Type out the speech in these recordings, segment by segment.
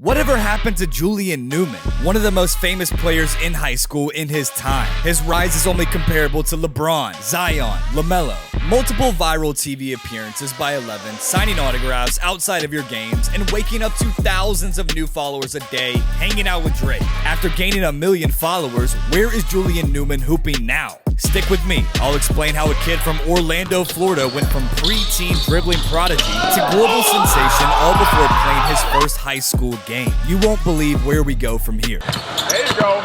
Whatever happened to Julian Newman, one of the most famous players in high school in his time? His rise is only comparable to LeBron, Zion, LaMelo. Multiple viral TV appearances by 11, signing autographs outside of your games, and waking up to thousands of new followers a day, hanging out with Drake. After gaining 1 million followers, where is Julian Newman hooping now? Stick with me. I'll explain how a kid from Orlando, Florida went from pre-teen dribbling prodigy to global sensation all before playing his first high school game. You won't believe where we go from here. There you go.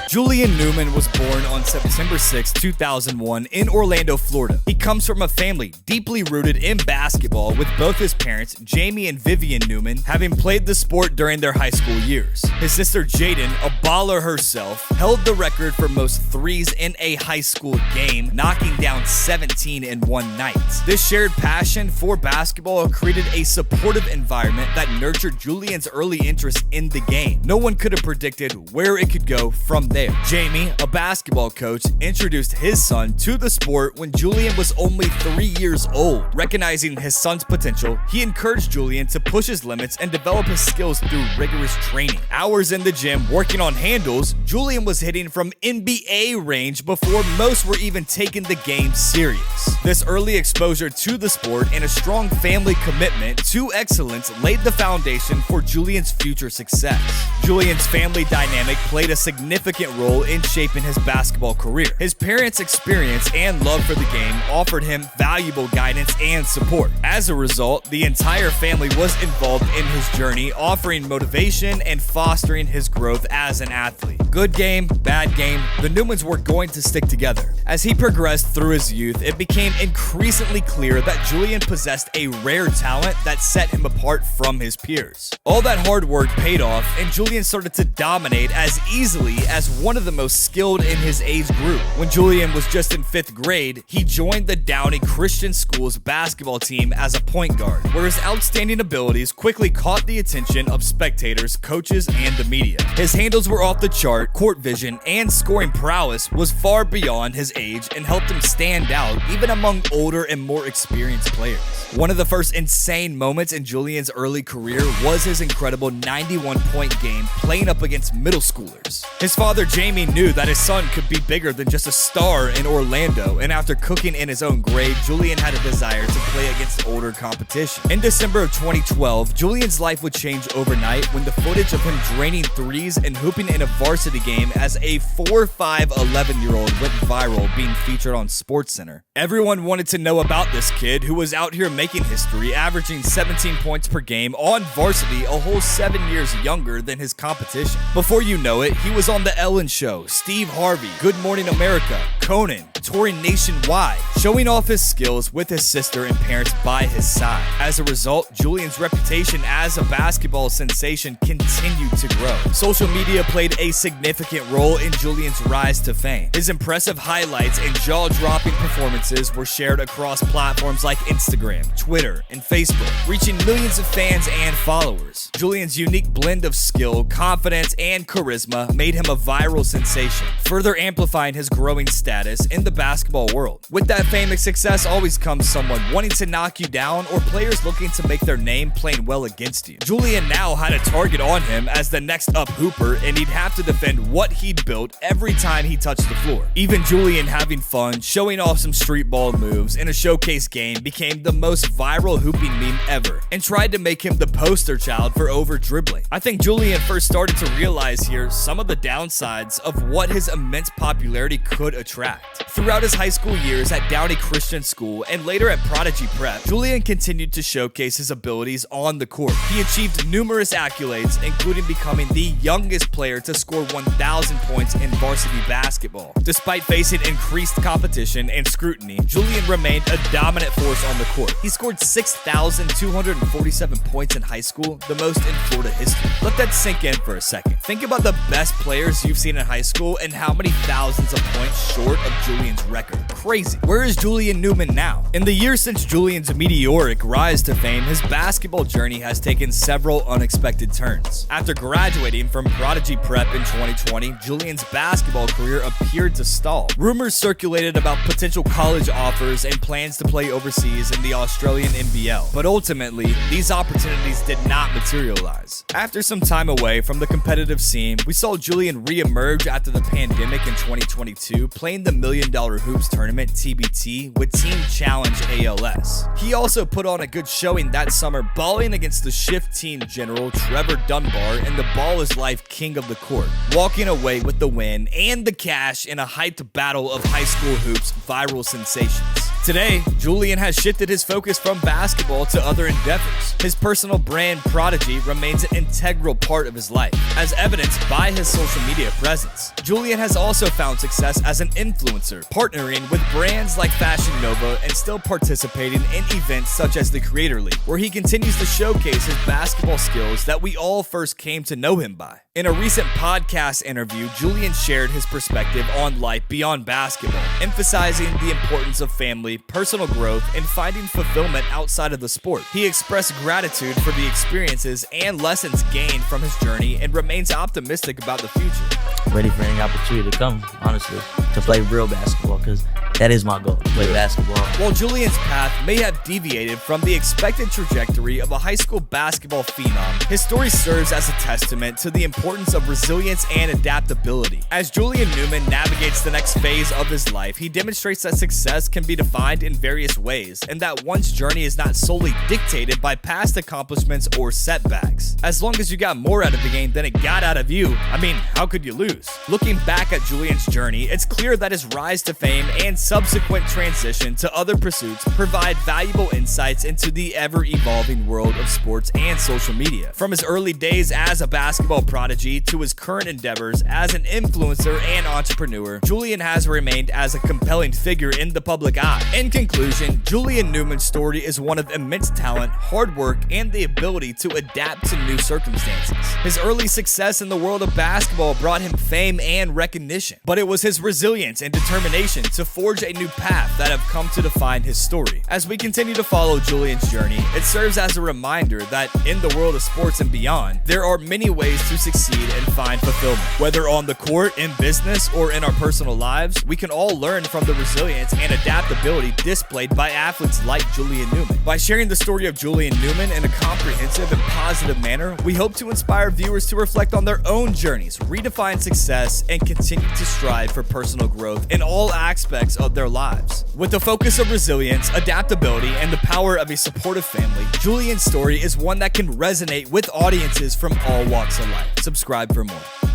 Julian Newman was born on September 6, 2001 in Orlando, Florida. He comes from a family deeply rooted in basketball, with both his parents, Jamie and Vivian Newman, having played the sport during their high school years. His sister Jaden, a baller herself, held the record for most threes in a high school game, knocking down 17 in one night. This shared passion for basketball created a supportive environment that nurtured Julian's early interest in the game. No one could have predicted where it could go from there. Jamie, a basketball coach, introduced his son to the sport when Julian was only 3 years old. Recognizing his son's potential, he encouraged Julian to push his limits and develop his skills through rigorous training. Hours in the gym working on handles, Julian was hitting from NBA range before most were even taking the game serious. This early exposure to the sport and a strong family commitment to excellence laid the foundation for Julian's future success. Julian's family dynamic played a significant role in shaping his basketball career. His parents' experience and love for the game offered him valuable guidance and support. As a result, the entire family was involved in his journey, offering motivation and fostering his growth as an athlete. Good game, bad game, the Newmans were going to stick together. As he progressed through his youth, it became increasingly clear that Julian possessed a rare talent that set him apart from his peers. All that hard work paid off, and Julian started to dominate as easily as one of the most skilled in his age group. When Julian was just in 5th grade, he joined the Downey Christian School's basketball team as a point guard, where his outstanding abilities quickly caught the attention of spectators, coaches, and the media. His handles were off the chart, court vision, and scoring prowess was far beyond his age and helped him stand out even among older and more experienced players. One of the first insane moments in Julian's early career was his incredible 91-point game playing up against middle schoolers. His father Jamie knew that his son could be bigger than just a star in Orlando, and after cooking in his own grade, Julian had a desire to play against older competition. In December of 2012, Julian's life would change overnight when the footage of him draining threes and hooping in a varsity game as a 4'5", 11-year-old went viral, being featured on SportsCenter. Everyone wanted to know about this kid who was out here making history, averaging 17 points per game on varsity, a whole 7 years younger than his competition. Before you know it, he was on The Ellen Show, Steve Harvey, Good Morning America, Conan, touring nationwide, showing off his skills with his sister and parents by his side. As a result, Julian's reputation as a basketball sensation continued to grow. Social media played a significant role in Julian's rise to fame. His impressive highlights and jaw-dropping performances were shared across platforms like Instagram, Twitter, and Facebook, reaching millions of fans and followers. Julian's unique blend of skill, confidence, and charisma made him a viral sensation, further amplifying his growing status in the basketball world. With that fame and success always comes someone wanting to knock you down or players looking to make their name playing well against you. Julian now had a target on him as the next up hooper, and he'd have to defend what he'd built every time he touched the floor. Even Julian having fun, showing off some street ball moves in a showcase game became the most viral hooping meme ever, and tried to make him the poster child for over dribbling. I think Julian first started to realize here some of the downsides of what his immense popularity could attract. Throughout his high school years at Downey Christian School and later at Prodigy Prep, Julian continued to showcase his abilities on the court. He achieved numerous accolades, including becoming the youngest player to score 1,000 points in varsity basketball. Despite facing increased competition and scrutiny, Julian remained a dominant force on the court. He scored 6,247 points in high school, the most in Florida history. Let that sink in for a second. Think about the best players you've seen in high school and how many thousands of points short short of Julian's record. Crazy. Where is Julian Newman now? In the years since Julian's meteoric rise to fame, his basketball journey has taken several unexpected turns. After graduating from Prodigy Prep in 2020, Julian's basketball career appeared to stall. Rumors circulated about potential college offers and plans to play overseas in the Australian NBL, but ultimately, these opportunities did not materialize. After some time away from the competitive scene, we saw Julian re-emerge after the pandemic in 2022, playing the $1 Million Hoops Tournament TBT with Team Challenge ALS. He also put on a good showing that summer, balling against the Shift Team General Trevor Dunbar and the Ball is Life King of the Court, walking away with the win and the cash in a hyped battle of high school hoops viral sensations. Today, Julian has shifted his focus from basketball to other endeavors. His personal brand Prodigy remains an integral part of his life, as evidenced by his social media presence. Julian has also found success as an influencer, partnering with brands like Fashion Nova and still participating in events such as the Creator League, where he continues to showcase his basketball skills that we all first came to know him by. In a recent podcast interview, Julian shared his perspective on life beyond basketball, emphasizing the importance of family, personal growth, and finding fulfillment outside of the sport. He expressed gratitude for the experiences and lessons gained from his journey and remains optimistic about the future. Ready for any opportunity to come, honestly, to play real basketball, because that is my goal, to play basketball. While Julian's path may have deviated from the expected trajectory of a high school basketball phenom, his story serves as a testament to the importance of resilience and adaptability. As Julian Newman navigates the next phase of his life, he demonstrates that success can be defined in various ways, and that one's journey is not solely dictated by past accomplishments or setbacks. As long as you got more out of the game than it got out of you, I mean, how could you lose? Looking back at Julian's journey, it's clear that his rise to fame and subsequent transition to other pursuits provide valuable insights into the ever-evolving world of sports and social media. From his early days as a basketball prodigy to his current endeavors as an influencer and entrepreneur, Julian has remained as a compelling figure in the public eye. In conclusion, Julian Newman's story is one of immense talent, hard work, and the ability to adapt to new circumstances. His early success in the world of basketball brought him fame and recognition, but it was his resilience and determination to forge a new path that have come to define his story. As we continue to follow Julian's journey, it serves as a reminder that in the world of sports and beyond, there are many ways to succeed and find fulfillment. Whether on the court, in business, or in our personal lives, we can all learn from the resilience and adaptability displayed by athletes like Julian Newman. By sharing the story of Julian Newman in a comprehensive and positive manner, we hope to inspire viewers to reflect on their own journeys, redefine success, and continue to strive for personal growth in all aspects of their lives. With the focus of resilience, adaptability, and the power of a supportive family, Julian's story is one that can resonate with audiences from all walks of life. Subscribe for more.